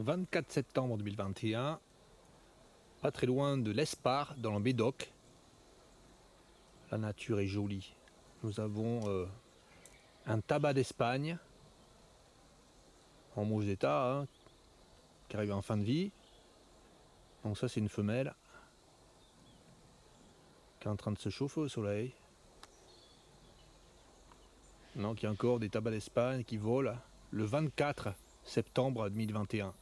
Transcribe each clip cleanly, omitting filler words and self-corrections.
24 septembre 2021, pas très loin de l'Espar, dans le Médoc. La nature est jolie. Nous avons un tabac d'Espagne, en mauvais état, hein, qui arrive en fin de vie. Donc ça c'est une femelle, qui est en train de se chauffer au soleil. Donc il y a encore des tabacs d'Espagne qui volent le 24 septembre 2021.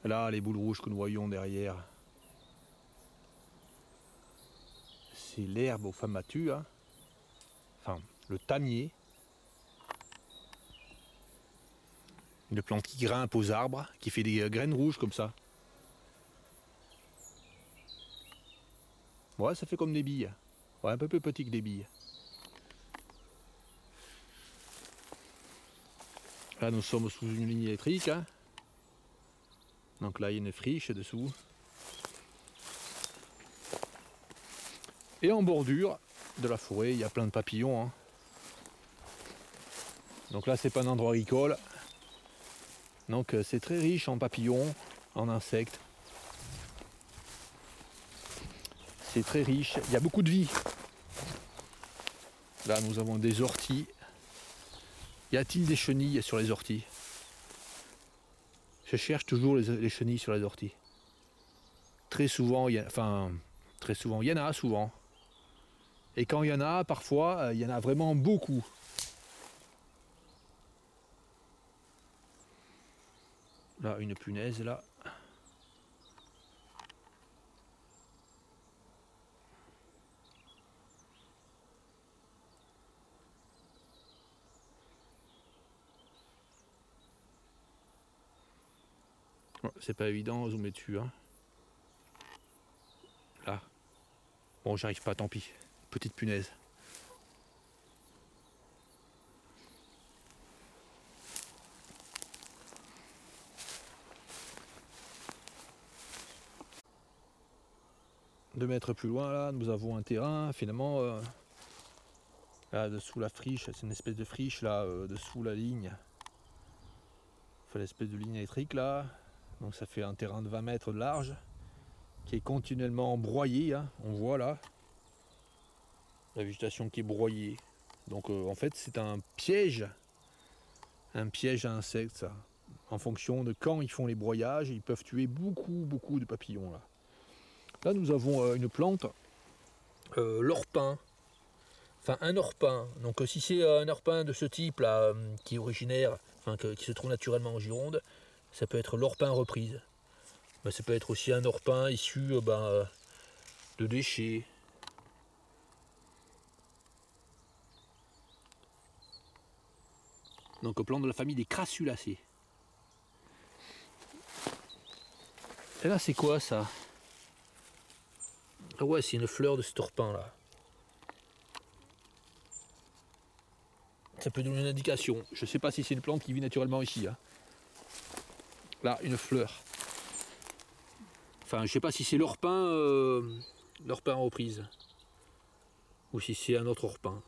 Là, les boules rouges que nous voyons derrière, c'est l'herbe aux femmes battues, hein. Enfin, le tamier. Une plante qui grimpe aux arbres, qui fait des graines rouges comme ça. Ouais, ça fait comme des billes. Ouais, un peu plus petit que des billes. Là, nous sommes sous une ligne électrique, hein. Donc là, il y a une friche dessous. Et en bordure de la forêt, il y a plein de papillons, hein. Donc là, c'est pas un endroit agricole. Donc c'est très riche en papillons, en insectes. C'est très riche. Il y a beaucoup de vie. Là, nous avons des orties. Y a-t-il des chenilles sur les orties? Je cherche toujours les chenilles sur les orties. Très souvent, il y en a souvent. Et quand il y en a, parfois, il y en a vraiment beaucoup. Là, une punaise, là. C'est pas évident, zoomer dessus, hein. Là. Bon, j'arrive pas, tant pis. Petite punaise. Deux mètres plus loin, là, nous avons un terrain, finalement, là, dessous la friche, c'est une espèce de friche, là, dessous la ligne. Enfin, l'espèce de ligne électrique, là. Donc ça fait un terrain de 20 mètres de large, qui est continuellement broyé, hein. On voit, là, la végétation qui est broyée. Donc, en fait, c'est un piège à insectes, ça. En fonction de quand ils font les broyages, ils peuvent tuer beaucoup de papillons, là. Là, nous avons une plante, l'orpin. Enfin, un orpin. Donc, si c'est un orpin de ce type-là, qui est originaire, enfin, qui se trouve naturellement en Gironde, ça peut être l'orpin reprise. Mais ça peut être aussi un orpin issu de déchets. Donc, plante de la famille des Crassulacées. Et là, c'est quoi ça? Ah ouais, c'est une fleur de cet orpin là. Ça peut donner une indication. Je sais pas si c'est une plante qui vit naturellement ici, hein. Là, une fleur. Enfin, je sais pas si c'est l'orpin reprise. Ou si c'est un autre orpin.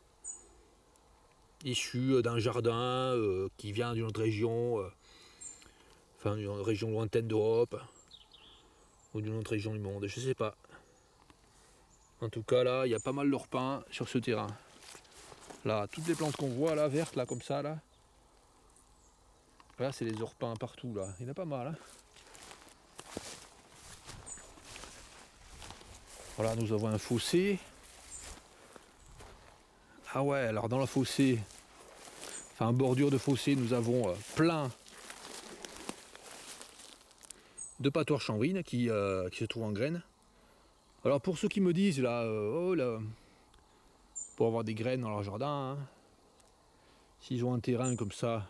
Issu d'un jardin qui vient d'une autre région. Enfin, d'une région lointaine d'Europe. Ou d'une autre région du monde, je sais pas. En tout cas, là, il y a pas mal d'orpins sur ce terrain. Là, toutes les plantes qu'on voit, là, vertes, là, comme ça, là. Là, c'est les orpins partout, là. Il y en a pas mal, hein. Voilà, nous avons un fossé. Ah ouais, alors dans le fossé, enfin en bordure de fossé, nous avons plein de patoires chanvrines qui se trouvent en graines. Alors pour ceux qui me disent là, oh là, pour avoir des graines dans leur jardin, hein, s'ils ont un terrain comme ça,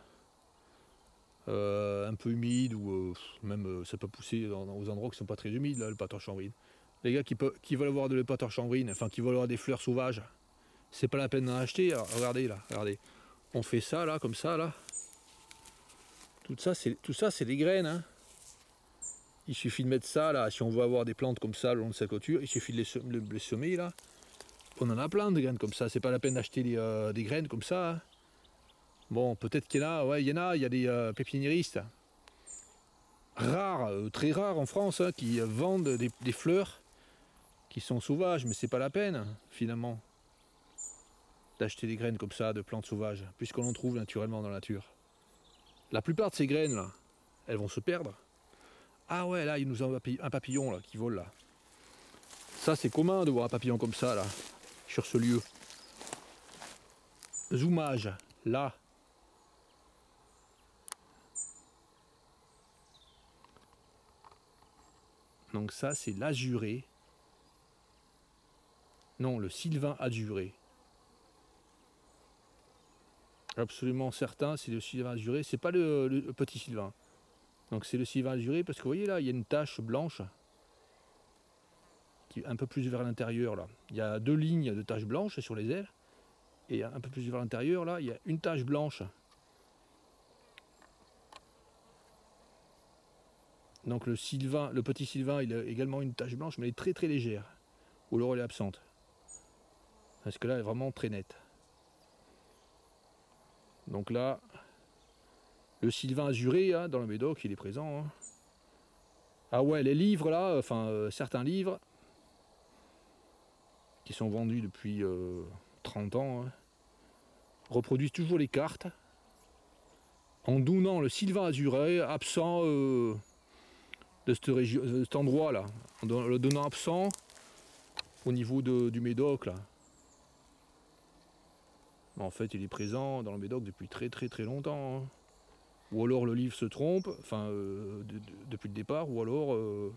un peu humide ou même ça peut pousser aux endroits qui sont pas très humides, là, le patoire chanvrine. Les gars qui veulent avoir de la patoire chanvrine, enfin qui veulent avoir des fleurs sauvages, c'est pas la peine d'en acheter. Alors, regardez là, regardez. On fait ça là, comme ça là. Tout ça c'est des graines, hein. Il suffit de mettre ça là, si on veut avoir des plantes comme ça le long de sa clôture, il suffit de les semer là. On en a plein de graines comme ça, c'est pas la peine d'acheter des graines comme ça. Hein. Bon, peut-être qu'il y en a, ouais, il y a des pépiniéristes rares, très rares en France, hein, qui vendent des fleurs qui sont sauvages, mais c'est pas la peine, finalement, d'acheter des graines comme ça, de plantes sauvages, puisqu'on en trouve naturellement dans la nature. La plupart de ces graines, là, elles vont se perdre. Ah ouais, là, il nous a un papillon là, qui vole là. Ça, c'est commun de voir un papillon comme ça, là, sur ce lieu. Zoomage, là. Donc ça, c'est l'azuré. Non, le sylvain azuré. Absolument certain, c'est le sylvain azuré. C'est pas le petit sylvain. Donc c'est le sylvain azuré parce que vous voyez là, il y a une tache blanche qui est un peu plus vers l'intérieur là. Il y a 2 lignes de taches blanches sur les ailes et un peu plus vers l'intérieur là, il y a une tache blanche. Donc le sylvain, le petit sylvain, il a également une tache blanche, mais elle est très très légère. Ou alors elle est absente. Parce que là, elle est vraiment très nette. Donc là, le sylvain azuré hein, dans le Médoc, il est présent. Hein. Ah ouais, les livres là, enfin certains livres qui sont vendus depuis 30 ans, hein, reproduisent toujours les cartes en donnant le sylvain azuré absent de cet endroit là, en le donnant absent au niveau du Médoc là. En fait, il est présent dans le Médoc depuis très très très longtemps. Hein. Ou alors le livre se trompe, enfin depuis le départ, ou alors le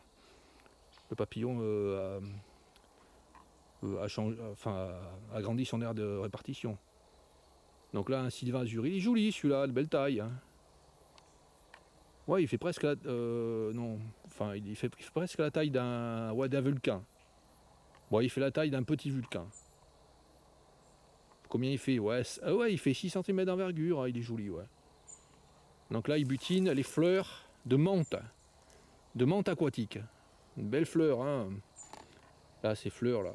papillon a grandi son aire de répartition. Donc là, un sylvain azuré, il est joli celui-là, de belle taille. Hein. Ouais, il fait presque la, non, enfin, il fait presque la taille d'un vulcain. Bon, il fait la taille d'un petit vulcain. Combien il fait? Ouais, ouais, il fait 6 cm d'envergure, hein, il est joli, ouais. Donc là, il butine les fleurs de menthe aquatique. Une belle fleur, hein. Là, ces fleurs, là.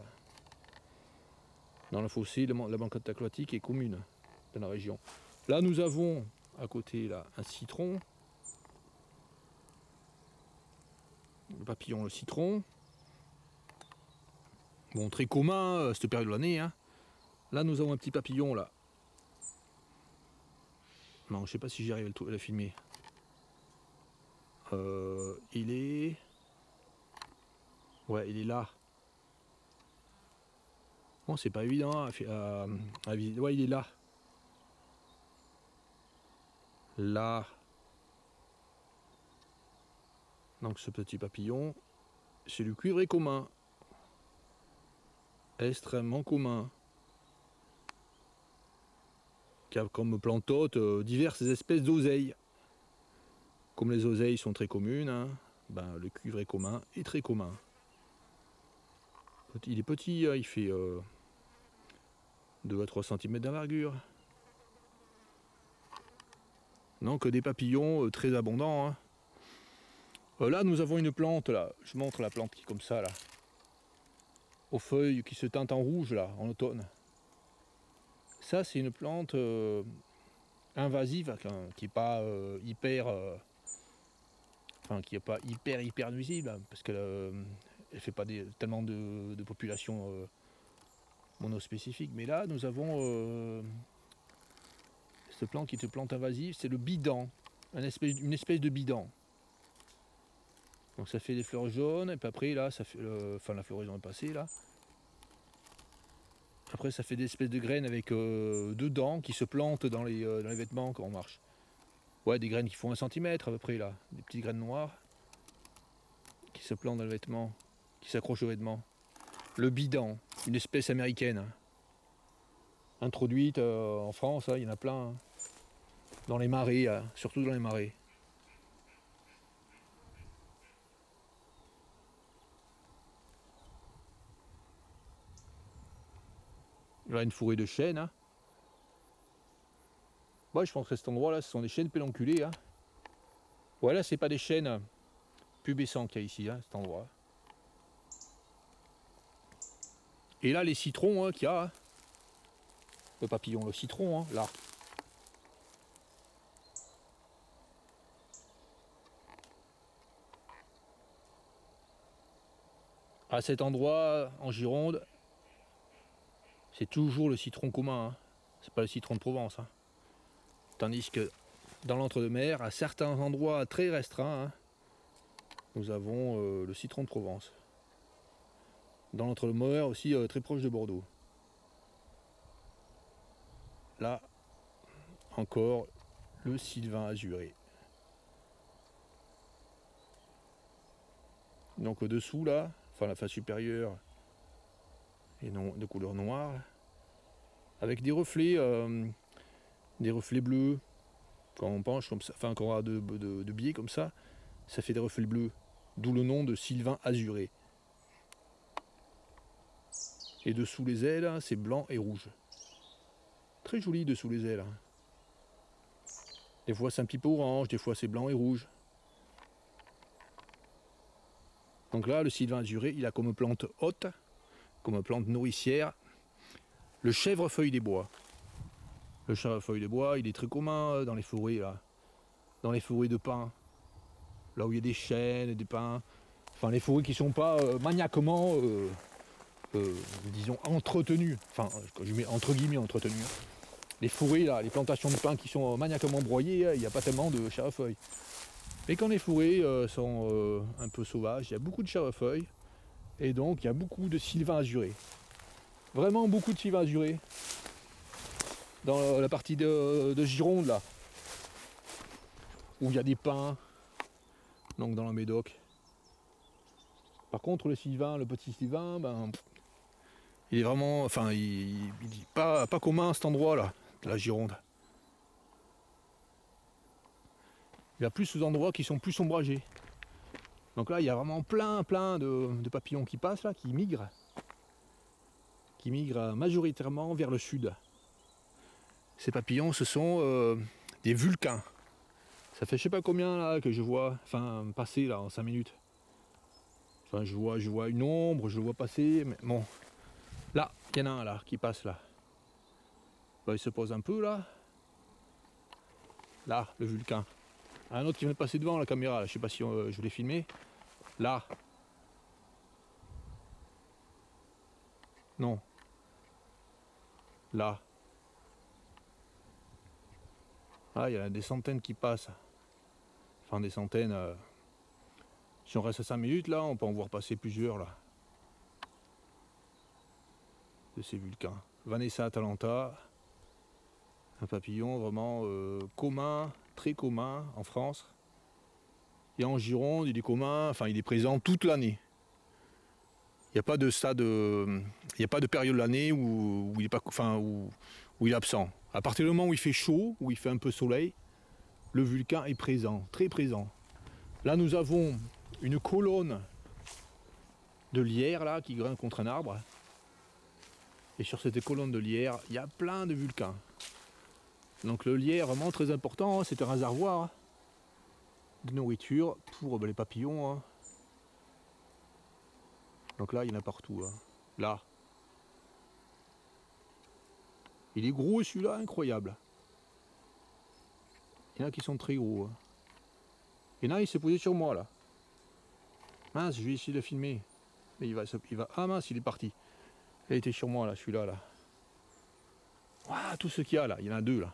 Dans le fossé, la menthe aquatique est commune dans la région. Là, nous avons, à côté, là, un citron. Le papillon, le citron. Bon, très commun, cette période de l'année, hein. Là, nous avons un petit papillon, là. Non, je sais pas si j'y arrive à le filmer. Il est... Ouais, il est là. Bon, c'est pas évident à viser. Ouais, il est là. Là. Donc ce petit papillon, c'est le cuivré commun. Extrêmement commun. Qui a comme plante hôte diverses espèces d'oseilles. Comme les oseilles sont très communes, hein, ben, le cuivré commun est très commun. Il est petit, il fait 2 à 3 cm d'envergure. Donc des papillons très abondants. Hein. Là nous avons une plante, là. Je montre la plante qui est comme ça, là. Aux feuilles qui se teintent en rouge, là, en automne. Ça c'est une plante invasive, qui n'est pas hyper... Enfin, qui n'est pas hyper nuisible, hein, parce qu'elle ne fait pas tellement de population monospécifique. Mais là, nous avons cette plante qui est une plante invasive, c'est le bidan, une espèce de bidan. Donc ça fait des fleurs jaunes, et puis après, là, ça fait, la floraison est passée, là. Après, ça fait des espèces de graines avec 2 dents qui se plantent dans les vêtements quand on marche. Ouais, des graines qui font 1 cm à peu près, là. Des petites graines noires qui se plantent dans le vêtement, qui s'accrochent au vêtement. Le bidan, une espèce américaine, introduite en France, hein, il y en a plein, hein. Dans les marais, surtout dans les marais. Là, une forêt de chênes. Hein. Ouais, je pense que cet endroit-là, ce sont des chênes pédonculés. Hein. Ouais, là, c'est pas des chênes pubescents qu'il y a ici, hein, cet endroit. Et là, les citrons qu'il y a, le papillon, le citron, là. À cet endroit, en Gironde, c'est toujours le citron commun, c'est pas le citron de Provence. Tandis que dans l'entre-deux-mer, à certains endroits très restreints, nous avons le citron de Provence. Dans l'entre-deux-mer aussi, très proche de Bordeaux. Là, encore, le sylvain azuré. Donc au-dessous, là, enfin la face supérieure est de couleur noire, avec des reflets bleus. Quand on penche comme ça, enfin quand on a de biais comme ça fait des reflets bleus. D'où le nom de sylvain azuré. Et dessous les ailes, c'est blanc et rouge. Très joli dessous les ailes. Des fois c'est un petit peu orange, des fois c'est blanc et rouge. Donc là, le sylvain azuré, il a comme plante haute, comme plante nourricière, le chèvrefeuille des bois. Le chèvrefeuille des bois, il est très commun dans les forêts, là. Dans les forêts de pins. Là où il y a des chênes, des pins. Enfin, les forêts qui ne sont pas maniaquement, disons, entretenues. Enfin, je mets entre guillemets entretenues. Les forêts, là, les plantations de pins qui sont maniaquement broyées, il n'y a pas tellement de chèvrefeuille. Mais quand les forêts sont un peu sauvages, il y a beaucoup de chèvrefeuille. Et donc, il y a beaucoup de sylvain azuré. Vraiment beaucoup de sylvain azuré. Dans la partie de Gironde, là. Où il y a des pins. Donc dans la Médoc. Par contre, le sylvain, le petit sylvain, il est vraiment, enfin, il est pas commun à cet endroit-là, de la Gironde. Il y a plus d'endroits qui sont plus ombragés. Donc là, il y a vraiment plein de papillons qui passent là, qui migrent majoritairement vers le sud. Ces papillons, ce sont des vulcains. Ça fait je sais pas combien là que je vois, enfin passer là en 5 minutes. Enfin je vois une ombre, je le vois passer, mais bon. Là, il y en a un là qui passe là. Il se pose un peu là. Là, le vulcain. Un autre qui vient de passer devant la caméra, là. Je sais pas si je l'ai filmé. Là. Non. Là. Ah, il y en a des centaines qui passent. Enfin des centaines. Si on reste à 5 minutes là, on peut en voir passer plusieurs là. De ces vulcains. Vanessa atalanta. Un papillon vraiment commun, très commun en France. Et en Gironde, il est commun, enfin il est présent toute l'année. Il n'y a pas de stade, il n'y a pas de période de l'année où il est pas, enfin où il est absent. À partir du moment où il fait chaud, où il fait un peu soleil, le vulcain est présent, très présent. Là nous avons une colonne de lierre là qui grimpe contre un arbre. Et sur cette colonne de lierre, il y a plein de vulcains. Donc le lierre est vraiment très important, c'est un réservoir de nourriture pour les papillons. Donc là, il y en a partout. Là. Il est gros celui-là, incroyable. Il y en a qui sont très gros. Il y en a, il s'est posé sur moi là. Mince, je vais essayer de filmer. Mais il va. Ah mince, il est parti. Il était sur moi là, celui-là là. Waouh, tout ce qu'il y a là, il y en a deux là.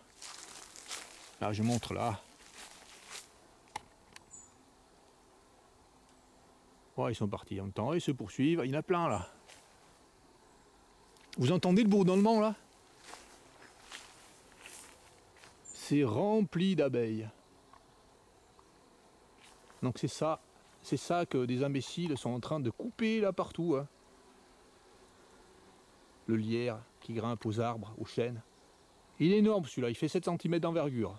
Là, je montre là. Ouais, ils sont partis en même temps, ils se poursuivent, il y en a plein là. Vous entendez le bourdonnement là? C'est rempli d'abeilles. Donc c'est ça que des imbéciles sont en train de couper là partout. Le lierre qui grimpe aux arbres, aux chênes. Il est énorme celui-là, il fait 7 cm d'envergure.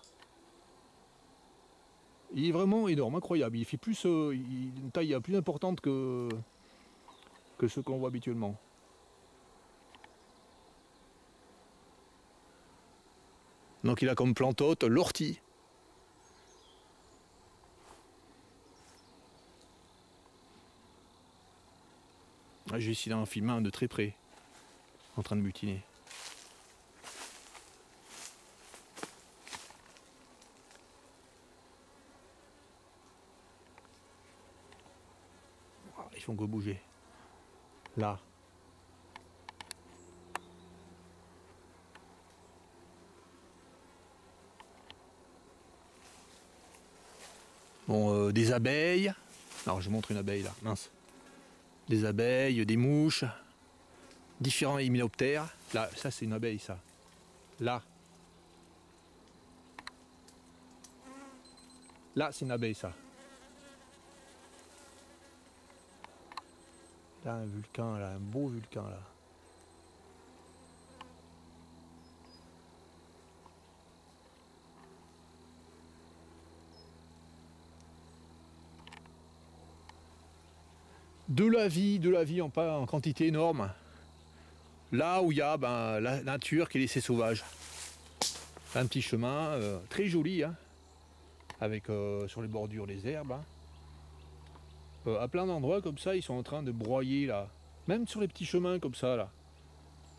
Il est vraiment énorme, incroyable. Il fait plus une taille plus importante que ce qu'on voit habituellement. Donc il a comme plante haute l'ortie. Je vais essayer d'en filmer un de très près. en train de butiner. Ils font que bouger. Là. Bon, des abeilles. Alors je montre une abeille là, mince. Des abeilles, des mouches, différents hyménoptères. Là, ça c'est une abeille ça. Là. Là c'est une abeille ça. Là un vulcain, là, un beau vulcain là. De la vie en quantité énorme. Là où il y a la nature qui est laissée sauvage. Un petit chemin très joli, hein, avec sur les bordures les herbes. Hein. À plein d'endroits comme ça, ils sont en train de broyer là. Même sur les petits chemins comme ça là.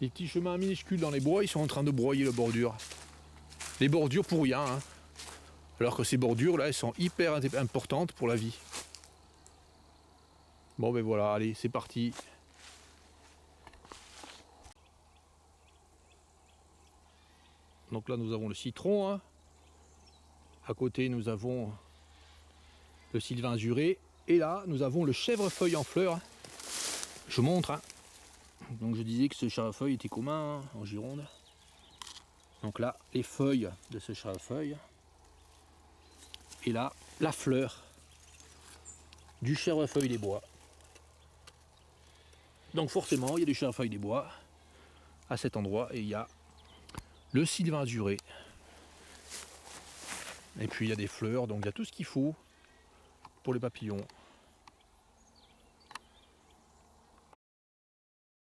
Les petits chemins minuscules dans les bois, ils sont en train de broyer la bordure. Les bordures pour rien. Hein. Alors que ces bordures là, elles sont hyper importantes pour la vie. Bon ben voilà, allez, c'est parti. Donc là nous avons le citron. Hein. À côté nous avons le sylvain azuré. Et là nous avons le chèvrefeuille en fleurs. Je montre. Hein. Donc je disais que ce chèvrefeuille était commun hein, en Gironde. Donc là les feuilles de ce chèvrefeuille. Et là la fleur du chèvrefeuille des bois. Donc forcément il y a du chèvrefeuille des bois à cet endroit et il y a le sylvain azuré. Et puis il y a des fleurs, donc il y a tout ce qu'il faut pour les papillons.